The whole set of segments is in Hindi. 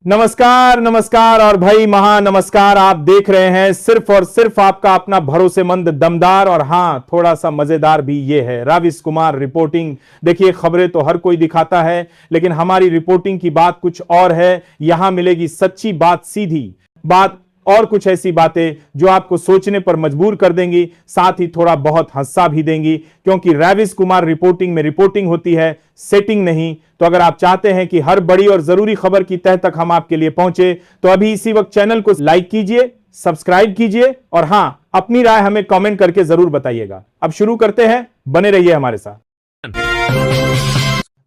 नमस्कार नमस्कार और भाई महानमस्कार। आप देख रहे हैं सिर्फ और सिर्फ आपका अपना भरोसेमंद, दमदार और हां थोड़ा सा मजेदार भी ये है राविश कुमार रिपोर्टिंग। देखिए, खबरें तो हर कोई दिखाता है, लेकिन हमारी रिपोर्टिंग की बात कुछ और है। यहां मिलेगी सच्ची बात, सीधी बात और कुछ ऐसी बातें जो आपको सोचने पर मजबूर कर देंगी, साथ ही थोड़ा बहुत हंसा भी देंगी, क्योंकि राविश कुमार रिपोर्टिंग में रिपोर्टिंग होती है, सेटिंग नहीं। तो अगर आप चाहते हैं कि हर बड़ी और जरूरी खबर की तह तक हम आपके लिए पहुंचे, तो अभी इसी वक्त चैनल को लाइक कीजिए, सब्सक्राइब कीजिए और हां, अपनी राय हमें कमेंट करके जरूर बताइएगा। अब शुरू करते हैं, बने रहिए हमारे साथ।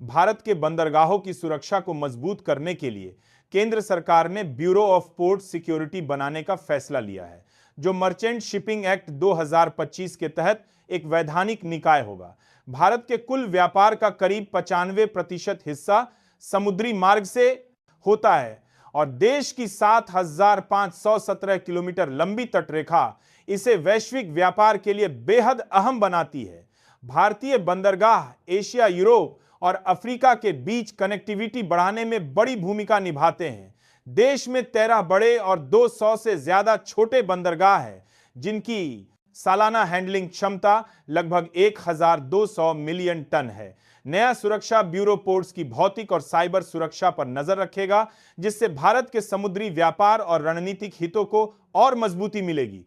भारत के बंदरगाहों की सुरक्षा को मजबूत करने के लिए केंद्र सरकार ने ब्यूरो ऑफ पोर्ट सिक्योरिटी बनाने का फैसला लिया है, जो मर्चेंट शिपिंग एक्ट 2025 के तहत एक वैधानिक निकाय होगा। भारत के कुल व्यापार का करीब 95% हिस्सा समुद्री मार्ग से होता है और देश की 7,517 किलोमीटर लंबी तटरेखा इसे वैश्विक व्यापार के लिए बेहद अहम बनाती है। भारतीय बंदरगाह एशिया, यूरोप और अफ्रीका के बीच कनेक्टिविटी बढ़ाने में बड़ी भूमिका निभाते हैं। देश में 13 बड़े और 200 से ज्यादा छोटे बंदरगाह हैं, जिनकी सालाना हैंडलिंग क्षमता लगभग 1,200 मिलियन टन है। नया सुरक्षा ब्यूरो पोर्ट्स की भौतिक और साइबर सुरक्षा पर नजर रखेगा, जिससे भारत के समुद्री व्यापार और रणनीतिक हितों को और मजबूती मिलेगी।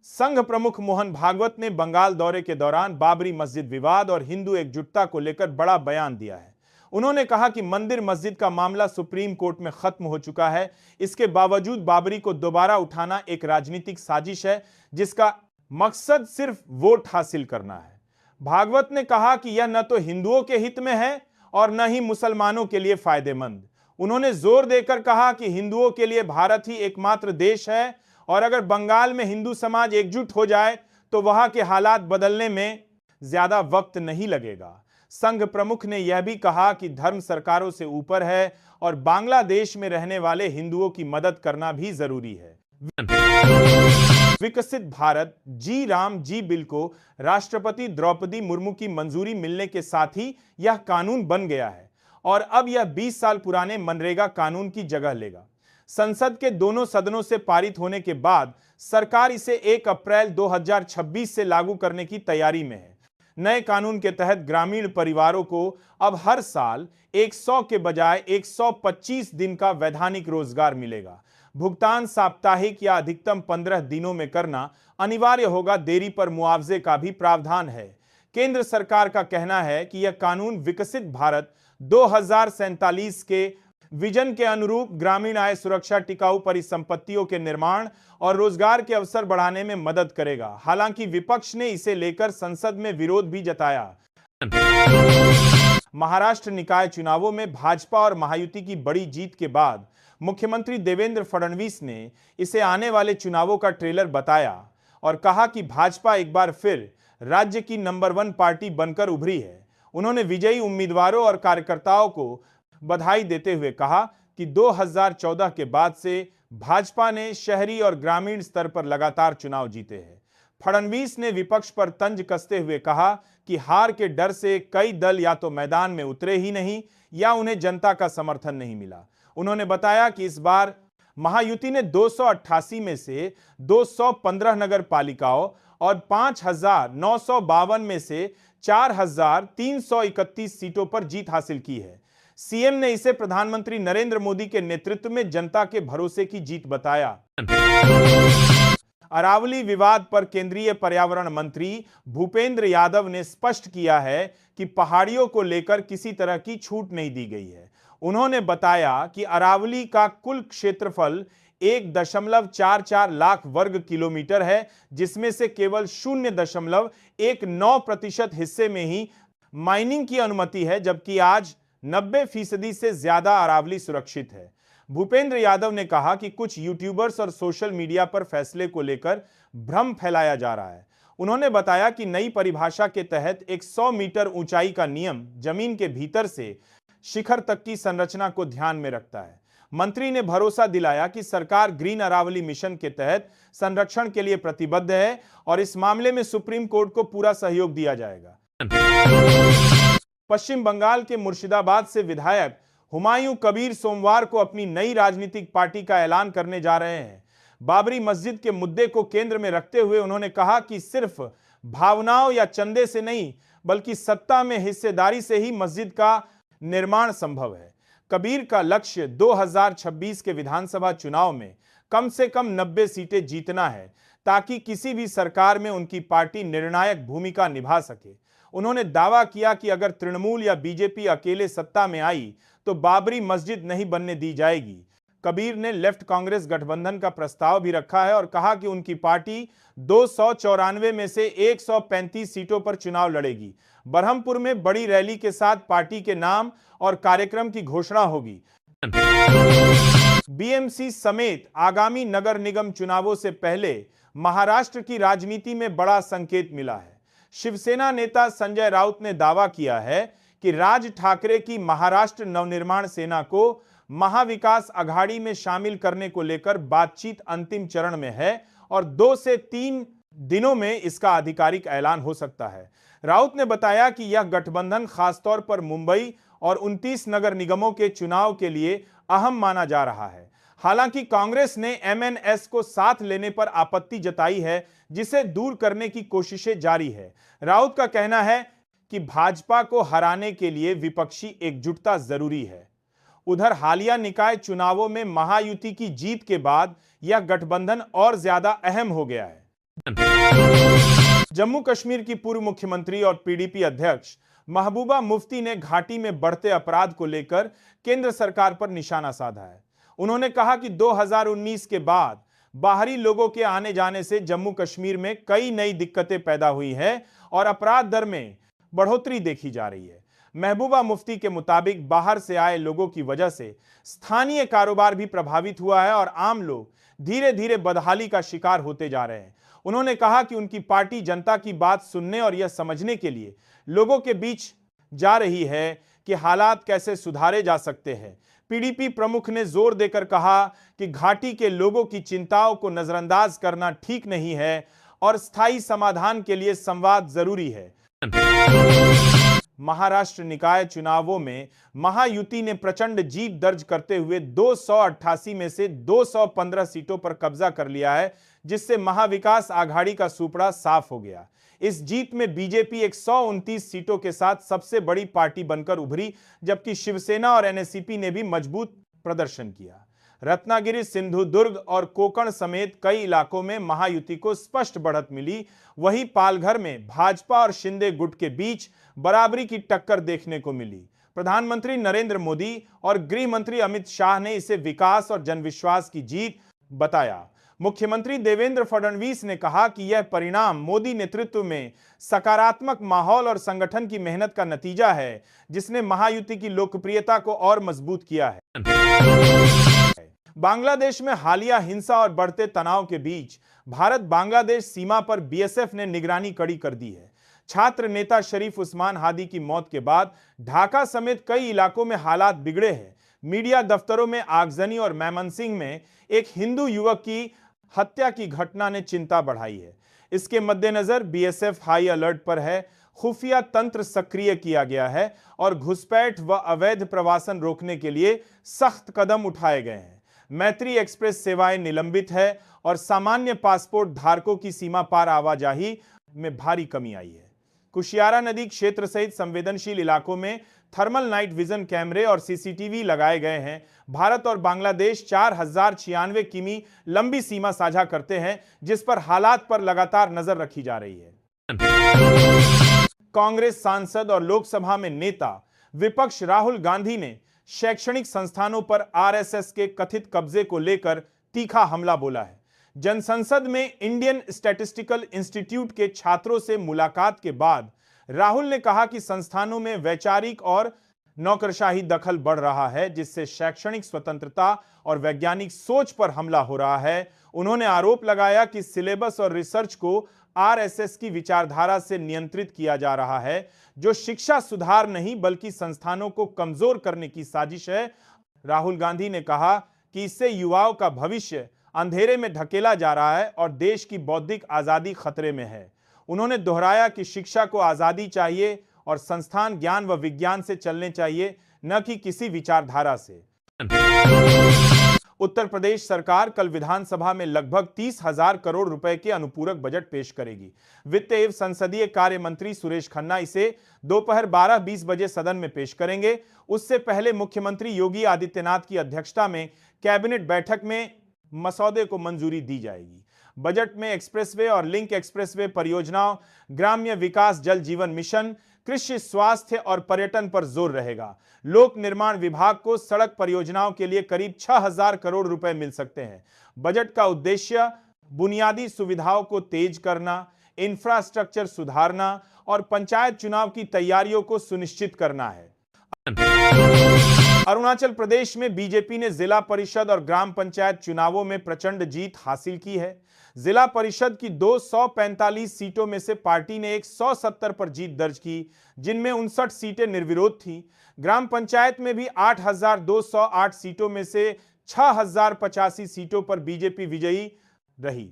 संघ प्रमुख मोहन भागवत ने बंगाल दौरे के दौरान बाबरी मस्जिद विवाद और हिंदू एकजुटता को लेकर बड़ा बयान दिया है। उन्होंने कहा कि मंदिर मस्जिद का मामला सुप्रीम कोर्ट में खत्म हो चुका है। इसके बावजूद बाबरी को दोबारा उठाना एक राजनीतिक साजिश है, जिसका मकसद सिर्फ वोट हासिल करना है। भागवत ने कहा कि यह न तो हिंदुओं के हित में है और न ही मुसलमानों के लिए फायदेमंद। उन्होंने जोर देकर कहा कि हिंदुओं के लिए भारत ही एकमात्र देश है और अगर बंगाल में हिंदू समाज एकजुट हो जाए तो वहां के हालात बदलने में ज्यादा वक्त नहीं लगेगा। संघ प्रमुख ने यह भी कहा कि धर्म सरकारों से ऊपर है और बांग्लादेश में रहने वाले हिंदुओं की मदद करना भी जरूरी है। विकसित भारत जी राम जी बिल को राष्ट्रपति द्रौपदी मुर्मू की मंजूरी मिलने के साथ ही यह कानून बन गया है और अब यह 20 साल पुराने मनरेगा कानून की जगह लेगा। संसद के दोनों सदनों से पारित होने के बाद सरकार इसे 1 अप्रैल 2026 से लागू करने की तैयारी में है। नए कानून के तहत ग्रामीण परिवारों को अब हर साल 100 के बजाय 125 दिन का वैधानिक रोजगार मिलेगा। भुगतान साप्ताहिक या अधिकतम 15 दिनों में करना अनिवार्य होगा। देरी पर मुआवजे का भी प्रावधान है। केंद्र सरकार का कहना है कि यह कानून विकसित भारत 2047 के विजन के अनुरूप ग्रामीण आय सुरक्षा, टिकाऊ परिसंपत्तियों के निर्माण और रोजगार के अवसर बढ़ाने में मदद करेगा। हालांकि विपक्ष ने इसे लेकर संसद में विरोध भी जताया। महाराष्ट्र निकाय चुनावों में भाजपा और महायुति की बड़ी जीत के बाद मुख्यमंत्री देवेंद्र फडणवीस ने इसे आने वाले चुनावों का ट्रेलर बताया और कहा कि भाजपा एक बार फिर राज्य की नंबर 1 पार्टी बनकर उभरी है। उन्होंने विजयी उम्मीदवारों और कार्यकर्ताओं को बधाई देते हुए कहा कि 2014 के बाद से भाजपा ने शहरी और ग्रामीण स्तर पर लगातार चुनाव जीते हैं। फडणवीस ने विपक्ष पर तंज कसते हुए कहा कि हार के डर से कई दल या तो मैदान में उतरे ही नहीं या उन्हें जनता का समर्थन नहीं मिला। उन्होंने बताया कि इस बार महायुति ने 288 में से 215 नगर पालिकाओं और 5,952 में से 4,331 सीटों पर जीत हासिल की है। सीएम ने इसे प्रधानमंत्री नरेंद्र मोदी के नेतृत्व में जनता के भरोसे की जीत बताया। अरावली विवाद पर केंद्रीय पर्यावरण मंत्री भूपेंद्र यादव ने स्पष्ट किया है कि पहाड़ियों को लेकर किसी तरह की छूट नहीं दी गई है। उन्होंने बताया कि अरावली का कुल क्षेत्रफल 1.44 लाख वर्ग किलोमीटर है, जिसमें से केवल 0.19% हिस्से में ही माइनिंग की अनुमति है, जबकि आज 90% से ज्यादा अरावली सुरक्षित है। भूपेंद्र यादव ने कहा कि कुछ यूट्यूबर्स और सोशल मीडिया पर फैसले को लेकर भ्रम फैलाया जा रहा है। उन्होंने बताया कि नई परिभाषा के तहत एक 100 मीटर ऊंचाई का नियम जमीन के भीतर से शिखर तक की संरचना को ध्यान में रखता है। मंत्री ने भरोसा दिलाया कि सरकार ग्रीन अरावली मिशन के तहत संरक्षण के लिए प्रतिबद्ध है और इस मामले में सुप्रीम कोर्ट को पूरा सहयोग दिया जाएगा। पश्चिम बंगाल के मुर्शिदाबाद से विधायक हुमायूं कबीर सोमवार को अपनी नई राजनीतिक पार्टी का ऐलान करने जा रहे हैं। बाबरी मस्जिद के मुद्दे को केंद्र में रखते हुए उन्होंने कहा कि सिर्फ भावनाओं या चंदे से नहीं, बल्कि सत्ता में हिस्सेदारी से ही मस्जिद का निर्माण संभव है। कबीर का लक्ष्य 2026 के विधानसभा चुनाव में कम से कम 90 सीटें जीतना है, ताकि किसी भी सरकार में उनकी पार्टी निर्णायक भूमिका निभा सके। उन्होंने दावा किया कि अगर तृणमूल या बीजेपी अकेले सत्ता में आई तो बाबरी मस्जिद नहीं बनने दी जाएगी। कबीर ने लेफ्ट कांग्रेस गठबंधन का प्रस्ताव भी रखा है और कहा कि उनकी पार्टी 294 में से 135 सीटों पर चुनाव लड़ेगी। बरहमपुर में बड़ी रैली के साथ पार्टी के नाम और कार्यक्रम की घोषणा होगी। बीएमसी समेत आगामी नगर निगम चुनावों से पहले महाराष्ट्र की राजनीति में बड़ा संकेत मिला है। शिवसेना नेता संजय राउत ने दावा किया है कि राज ठाकरे की महाराष्ट्र नवनिर्माण सेना को महाविकास अघाड़ी में शामिल करने को लेकर बातचीत अंतिम चरण में है और 2 से 3 दिनों में इसका आधिकारिक ऐलान हो सकता है। राउत ने बताया कि यह गठबंधन खासतौर पर मुंबई और 29 नगर निगमों के चुनाव के लिए अहम माना जा रहा है। हालांकि कांग्रेस ने एमएनएस को साथ लेने पर आपत्ति जताई है, जिसे दूर करने की कोशिशें जारी है। राउत का कहना है कि भाजपा को हराने के लिए विपक्षी एकजुटता जरूरी है। उधर हालिया निकाय चुनावों में महायुति की जीत के बाद यह गठबंधन और ज्यादा अहम हो गया है। जम्मू कश्मीर की पूर्व मुख्यमंत्री और पीडीपी अध्यक्ष महबूबा मुफ्ती ने घाटी में बढ़ते अपराध को लेकर केंद्र सरकार पर निशाना साधा है। उन्होंने कहा कि 2019 के बाद बाहरी लोगों के आने जाने से जम्मू कश्मीर में कई नई दिक्कतें पैदा हुई है और अपराध दर में बढ़ोतरी देखी जा रही है। महबूबा मुफ्ती के मुताबिक बाहर से आए लोगों की वजह से स्थानीय कारोबार भी प्रभावित हुआ है और आम लोग धीरे धीरे बदहाली का शिकार होते जा रहे हैं। उन्होंने कहा कि उनकी पार्टी जनता की बात सुनने और यह समझने के लिए लोगों के बीच जा रही है कि हालात कैसे सुधारे जा सकते हैं। पीडीपी प्रमुख ने जोर देकर कहा कि घाटी के लोगों की चिंताओं को नजरअंदाज करना ठीक नहीं है और स्थायी समाधान के लिए संवाद जरूरी है। महाराष्ट्र निकाय चुनावों में महायुति ने प्रचंड जीत दर्ज करते हुए 288 में से 215 सीटों पर कब्जा कर लिया है, जिससे महाविकास आघाड़ी का सुपड़ा साफ हो गया। इस जीत में बीजेपी 129 सीटों के साथ सबसे बड़ी पार्टी बनकर उभरी, जबकि शिवसेना और एनसीपी ने भी मजबूत प्रदर्शन किया। रत्नागिरी, सिंधुदुर्ग और कोकण समेत कई इलाकों में महायुति को स्पष्ट बढ़त मिली। वहीं पालघर में भाजपा और शिंदे गुट के बीच बराबरी की टक्कर देखने को मिली। प्रधानमंत्री नरेंद्र मोदी और गृह मंत्री अमित शाह ने इसे विकास और जनविश्वास की जीत बताया। मुख्यमंत्री देवेंद्र फडणवीस ने कहा कि यह परिणाम मोदी नेतृत्व में सकारात्मक माहौल और संगठन की मेहनत का नतीजा है, जिसने महायुति की लोकप्रियता को और मजबूत किया है। बांग्लादेश में हालिया हिंसा और बढ़ते तनाव के बीच भारत बांग्लादेश सीमा पर बीएसएफ ने निगरानी कड़ी कर दी है। छात्र नेता शरीफ उस्मान हादी की मौत के बाद ढाका समेत कई इलाकों में हालात बिगड़े हैं। मीडिया दफ्तरों में आगजनी और मैमनसिंह में एक हिंदू युवक की हत्या की घटना ने चिंता बढ़ाई है। इसके मद्देनजर बीएसएफ हाई अलर्ट पर है। खुफिया तंत्र सक्रिय किया गया है और घुसपैठ व अवैध प्रवासन रोकने के लिए सख्त कदम उठाए गए हैं। मैत्री एक्सप्रेस सेवाएं निलंबित है और सामान्य पासपोर्ट धारकों की सीमा पार आवाजाही में भारी कमी आई है। कुशियारा नदी क्षेत्र सहित संवेदनशील इलाकों में थर्मल नाइट विजन कैमरे और सीसीटीवी लगाए गए हैं। भारत और बांग्लादेश 4096 किमी लंबी सीमा साझा करते हैं, जिस पर हालात पर लगातार नजर रखी जा रही है। कांग्रेस सांसद और लोकसभा में नेता विपक्ष राहुल गांधी ने शैक्षणिक संस्थानों पर आरएसएस के कथित कब्जे को लेकर तीखा हमला बोला है। जनसंसद में इंडियन स्टैटिस्टिकल इंस्टीट्यूट के छात्रों से मुलाकात के बाद राहुल ने कहा कि संस्थानों में वैचारिक और नौकरशाही दखल बढ़ रहा है, जिससे शैक्षणिक स्वतंत्रता और वैज्ञानिक सोच पर हमला हो रहा है। उन्होंने आरोप लगाया कि सिलेबस और रिसर्च को आरएसएस की विचारधारा से नियंत्रित किया जा रहा है, जो शिक्षा सुधार नहीं बल्कि संस्थानों को कमजोर करने की साजिश है। राहुल गांधी ने कहा कि इससे युवाओं का भविष्य अंधेरे में ढकेला जा रहा है और देश की बौद्धिक आजादी खतरे में है। उन्होंने दोहराया कि शिक्षा को आजादी चाहिए और संस्थान ज्ञान व विज्ञान से चलने चाहिए, न कि किसी विचारधारा से। उत्तर प्रदेश सरकार कल विधानसभा में लगभग 30,000 करोड़ रुपए के अनुपूरक बजट पेश करेगी। वित्त एवं संसदीय कार्य मंत्री सुरेश खन्ना इसे दोपहर 12:20 बजे सदन में पेश करेंगे। उससे पहले मुख्यमंत्री योगी आदित्यनाथ की अध्यक्षता में कैबिनेट बैठक में मसौदे को मंजूरी दी जाएगी। बजट में एक्सप्रेसवे और लिंक एक्सप्रेसवे परियोजनाओं, ग्राम्य विकास, जल जीवन मिशन, कृषि, स्वास्थ्य और पर्यटन पर जोर रहेगा। लोक निर्माण विभाग को सड़क परियोजनाओं के लिए करीब 6,000 करोड़ रुपए मिल सकते हैं। बजट का उद्देश्य बुनियादी सुविधाओं को तेज करना, इंफ्रास्ट्रक्चर सुधारना और पंचायत चुनाव की तैयारियों को सुनिश्चित करना है। अरुणाचल प्रदेश में बीजेपी ने जिला परिषद और ग्राम पंचायत चुनावों में प्रचंड जीत हासिल की है। जिला परिषद की 245 सीटों में से पार्टी ने 170 पर जीत दर्ज की, जिनमें 59 सीटें निर्विरोध थीं। ग्राम पंचायत में भी 8,208 सीटों में से 6,085 सीटों पर बीजेपी विजयी रही।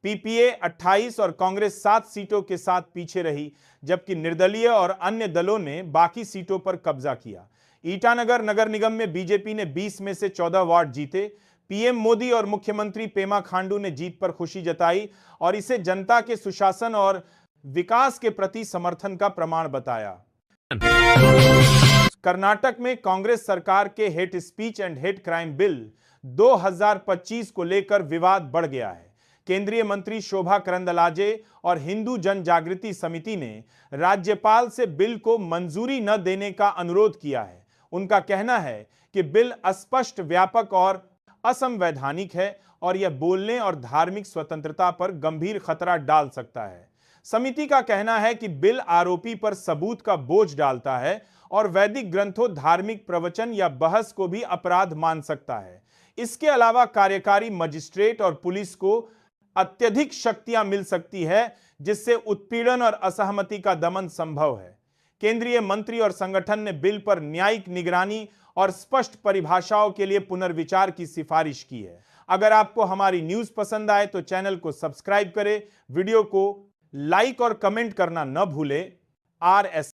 पीपीए 28 और कांग्रेस 7 सीटों के साथ पीछे रही, जबकि निर्दलीय और अन्य दलों ने बाकी सीटों पर कब्जा किया। ईटानगर नगर निगम में बीजेपी ने 20 में से 14 वार्ड जीते। पीएम मोदी और मुख्यमंत्री पेमा खांडू ने जीत पर खुशी जताई और इसे जनता के सुशासन और विकास के प्रति समर्थन का प्रमाण बताया। कर्नाटक में कांग्रेस सरकार के hate speech and hate crime bill 2025 को लेकर विवाद बढ़ गया है। केंद्रीय मंत्री शोभा करंदलाजे और हिंदू जन जागृति समिति ने राज्यपाल से बिल को मंजूरी न देने का अनुरोध किया है। उनका कहना है कि बिल अस्पष्ट, व्यापक और असंवैधानिक है और यह बोलने और धार्मिक स्वतंत्रता पर गंभीर खतरा डाल सकता है। समिति का कहना है कि बिल आरोपी पर सबूत का बोझ डालता है और वैदिक ग्रंथों, धार्मिक प्रवचन या बहस को भी अपराध मान सकता है। इसके अलावा कार्यकारी मजिस्ट्रेट और पुलिस को अत्यधिक शक्तियां मिल सकती है, जिससे उत्पीड़न और असहमति का दमन संभव है। केंद्रीय मंत्री और संगठन ने बिल पर न्यायिक निगरानी और स्पष्ट परिभाषाओं के लिए पुनर्विचार की सिफारिश की है। अगर आपको हमारी न्यूज पसंद आए तो चैनल को सब्सक्राइब करें, वीडियो को लाइक और कमेंट करना न भूलें। आरएसएस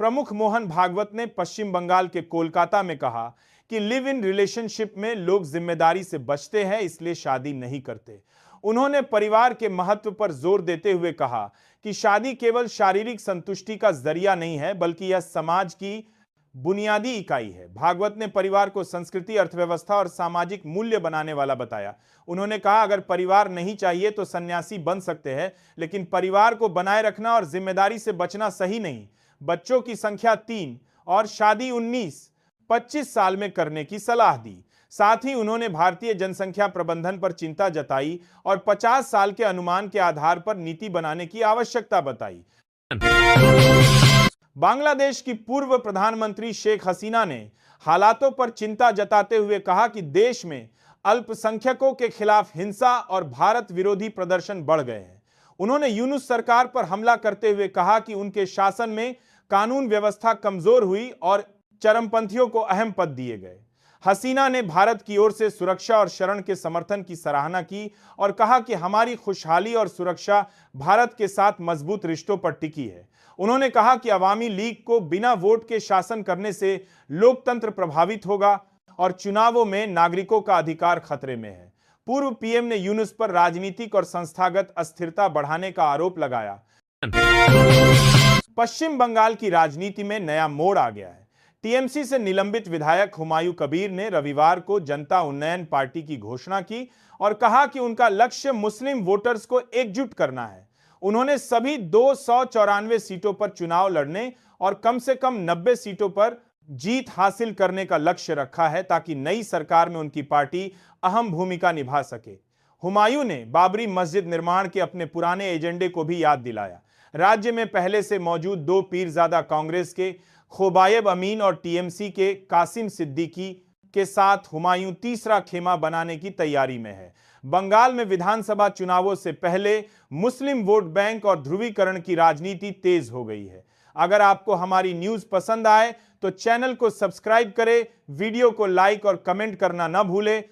प्रमुख मोहन भागवत ने पश्चिम बंगाल के कोलकाता में कहा कि लिव इन रिलेशनशिप में लोग जिम्मेदारी से बचते हैं, इसलिए शादी नहीं करते। उन्होंने परिवार के महत्व पर जोर देते हुए कहा कि शादी केवल शारीरिक संतुष्टि का जरिया नहीं है, बल्कि यह समाज की बुनियादी इकाई है। भागवत ने परिवार को संस्कृति, अर्थव्यवस्था और सामाजिक मूल्य बनाने वाला बताया। उन्होंने कहा, अगर परिवार नहीं चाहिए तो सन्यासी बन सकते हैं, लेकिन परिवार को बनाए रखना और जिम्मेदारी से बचना सही नहीं। बच्चों की संख्या 3 और शादी 19-25 साल में करने की सलाह दी। साथ ही उन्होंने भारतीय जनसंख्या प्रबंधन पर चिंता जताई और 50 साल के अनुमान के आधार पर नीति बनाने की आवश्यकता बताई। बांग्लादेश की पूर्व प्रधानमंत्री शेख हसीना ने हालातों पर चिंता जताते हुए कहा कि देश में अल्पसंख्यकों के खिलाफ हिंसा और भारत विरोधी प्रदर्शन बढ़ गए हैं। उन्होंने यूनुस सरकार पर हमला करते हुए कहा कि उनके शासन में कानून व्यवस्था कमजोर हुई और चरमपंथियों को अहम पद दिए गए। हसीना ने भारत की ओर से सुरक्षा और शरण के समर्थन की सराहना की और कहा कि हमारी खुशहाली और सुरक्षा भारत के साथ मजबूत रिश्तों पर टिकी है। उन्होंने कहा कि अवामी लीग को बिना वोट के शासन करने से लोकतंत्र प्रभावित होगा और चुनावों में नागरिकों का अधिकार खतरे में है। पूर्व पीएम ने यूनुस पर राजनीतिक और संस्थागत अस्थिरता बढ़ाने का आरोप लगाया। पश्चिम बंगाल की राजनीति में नया मोड़ आ गया है। टीएमसी से निलंबित विधायक हुमायूं कबीर ने रविवार को जनता उन्नयन पार्टी की घोषणा की और कहा कि उनका लक्ष्य मुस्लिम वोटर्स को एकजुट करना है। उन्होंने सभी 294 सीटों पर चुनाव लड़ने और कम से कम 90 सीटों पर जीत हासिल करने का लक्ष्य रखा है, ताकि नई सरकार में उनकी पार्टी अहम भूमिका निभा सके। हुमायूं ने बाबरी मस्जिद निर्माण के अपने पुराने एजेंडे को भी याद दिलाया। राज्य में पहले से मौजूद 2 पीरजादा कांग्रेस के खोबायब अमीन और टीएमसी के कासिम सिद्दीकी के साथ हुमायूं तीसरा खेमा बनाने की तैयारी में है। बंगाल में विधानसभा चुनावों से पहले मुस्लिम वोट बैंक और ध्रुवीकरण की राजनीति तेज हो गई है। अगर आपको हमारी न्यूज पसंद आए तो चैनल को सब्सक्राइब करें, वीडियो को लाइक और कमेंट करना न भूलें।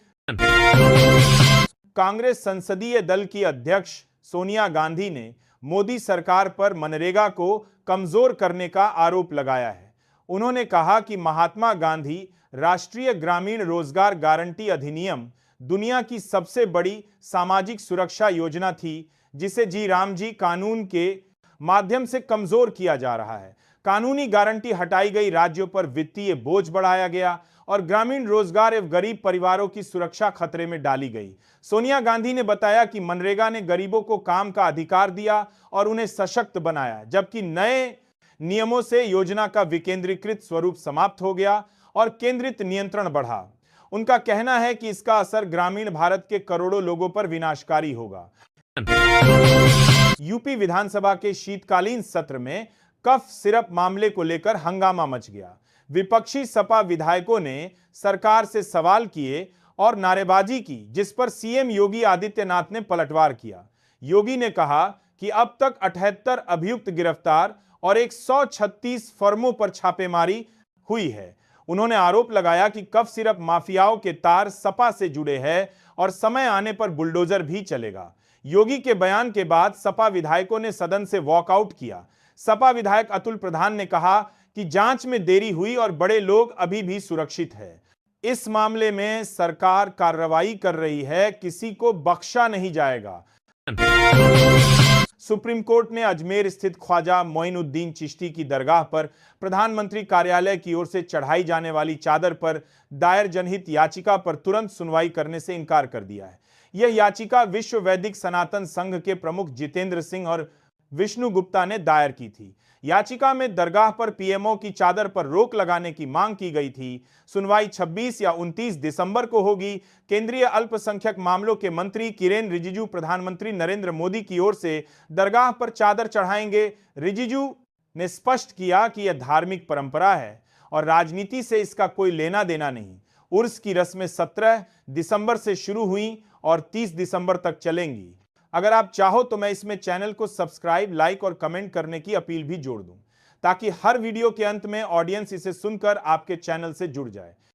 कांग्रेस संसदीय दल की अध्यक्ष सोनिया गांधी ने मोदी सरकार पर मनरेगा को कमजोर करने का आरोप लगाया है। उन्होंने कहा कि महात्मा गांधी राष्ट्रीय ग्रामीण रोजगार गारंटी अधिनियम दुनिया की सबसे बड़ी सामाजिक सुरक्षा योजना थी, जिसे जी राम जी कानून के माध्यम से कमजोर किया जा रहा है। कानूनी गारंटी हटाई गई, राज्यों पर वित्तीय बोझ बढ़ाया गया और ग्रामीण रोजगार एवं गरीब परिवारों की सुरक्षा खतरे में डाली गई। सोनिया गांधी ने बताया कि मनरेगा ने गरीबों को काम का अधिकार दिया और उन्हें सशक्त बनाया, जबकि नए नियमों से योजना का विकेंद्रीकृत स्वरूप समाप्त हो गया और केंद्रित नियंत्रण बढ़ा। उनका कहना है कि इसका असर ग्रामीण भारत के करोड़ों लोगों पर विनाशकारी होगा। यूपी विधानसभा के शीतकालीन सत्र में कफ सिरप मामले को लेकर हंगामा मच गया। विपक्षी सपा विधायकों ने सरकार से सवाल किए और नारेबाजी की, जिस पर सीएम योगी आदित्यनाथ ने पलटवार किया। योगी ने कहा कि अब तक 78 अभियुक्त गिरफ्तार और 136 फर्मों पर छापेमारी हुई है। उन्होंने आरोप लगाया कि कफ सिरप माफियाओं के तार सपा से जुड़े हैं और समय आने पर बुलडोजर भी चलेगा। योगी के बयान के बाद सपा विधायकों ने सदन से वॉकआउट किया। सपा विधायक अतुल प्रधान ने कहा कि जांच में देरी हुई और बड़े लोग अभी भी सुरक्षित है। इस मामले में सरकार कार्रवाई कर रही है, किसी को बख्शा नहीं जाएगा। सुप्रीम कोर्ट ने अजमेर स्थित ख्वाजा मोइनुद्दीन चिश्ती की दरगाह पर प्रधानमंत्री कार्यालय की ओर से चढ़ाई जाने वाली चादर पर दायर जनहित याचिका पर तुरंत सुनवाई करने से इनकार कर दिया है। यह याचिका विश्व वैदिक सनातन संघ के प्रमुख जितेंद्र सिंह और विष्णु गुप्ता ने दायर की थी। याचिका में दरगाह पर पीएमओ की चादर पर रोक लगाने की मांग की गई थी। सुनवाई 26 या 29 दिसंबर को होगी। केंद्रीय अल्पसंख्यक मामलों के मंत्री किरेन रिजिजू प्रधानमंत्री नरेंद्र मोदी की ओर से दरगाह पर चादर चढ़ाएंगे। रिजिजू ने स्पष्ट किया कि यह धार्मिक परंपरा है और राजनीति से इसका कोई लेना देना नहीं। उर्स की रस्में 17 दिसंबर से शुरू हुई और 30 दिसंबर तक चलेंगी। अगर आप चाहो तो मैं इसमें चैनल को सब्सक्राइब, लाइक और कमेंट करने की अपील भी जोड़ दूं, ताकि हर वीडियो के अंत में ऑडियंस इसे सुनकर आपके चैनल से जुड़ जाए।